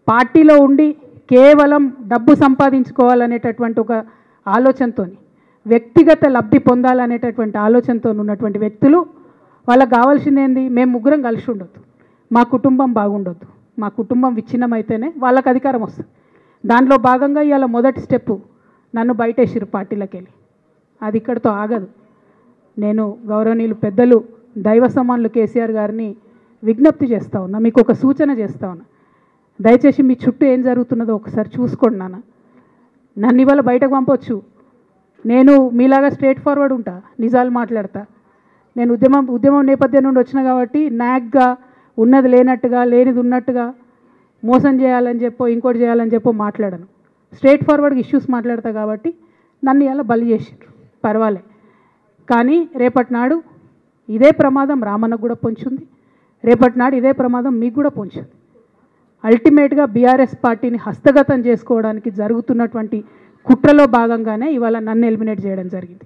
పార్టీలో ఉండి కేవలం డబ్బు సంపాదించుకోవాలనేటటువంటి ఒక ఆలోచనతో, వ్యక్తిగత లబ్ధి పొందాలనేటటువంటి ఆలోచనతో ఉన్నటువంటి వ్యక్తులు వాళ్ళకి కావాల్సింది ఏంది? మేము ముగ్గురం కలిసి ఉండొద్దు, మా కుటుంబం బాగుండొద్దు, మా కుటుంబం విచ్ఛిన్నమైతేనే వాళ్ళకి అధికారం వస్తుంది. దాంట్లో భాగంగా ఇవాళ మొదటి స్టెప్పు నన్ను బయటేసిరు పార్టీలోకి వెళ్ళి. అది ఇక్కడితో ఆగదు. నేను గౌరవనీయులు పెద్దలు దైవ సమానులు కేసీఆర్ గారిని విజ్ఞప్తి చేస్తూ ఉన్నా, మీకు ఒక సూచన చేస్తూ ఉన్నా. దయచేసి మీ చుట్టూ ఏం జరుగుతున్నదో ఒకసారి చూసుకోండి నాన్న. నన్ను ఇవాళ బయటకు పంపొచ్చు, నేను మీలాగా స్ట్రేట్ ఫార్వర్డ్ ఉంటా, నిజాలు మాట్లాడతా. నేను ఉద్యమం నేపథ్యం నుండి వచ్చిన కాబట్టి నాగ్గా ఉన్నది లేనట్టుగా లేనిది ఉన్నట్టుగా మోసం చేయాలని చెప్పో ఇంకోటి చేయాలని చెప్పో మాట్లాడను. స్ట్రేట్ ఫార్వర్డ్గా ఇష్యూస్ మాట్లాడతా కాబట్టి నన్ను ఇలా బలి చేసిండ్రు, పర్వాలే. కానీ రేపటి నాడు ఇదే ప్రమాదం రామన్నకు కూడా పొంచుంది, రేపటి నాడు ఇదే ప్రమాదం మీకు కూడా పొంచుంది. అల్టిమేట్గా బీఆర్ఎస్ పార్టీని హస్తగతం చేసుకోవడానికి జరుగుతున్నటువంటి కుట్రలో భాగంగానే ఇవాళ నన్ను ఎలిమినేట్ చేయడం జరిగింది.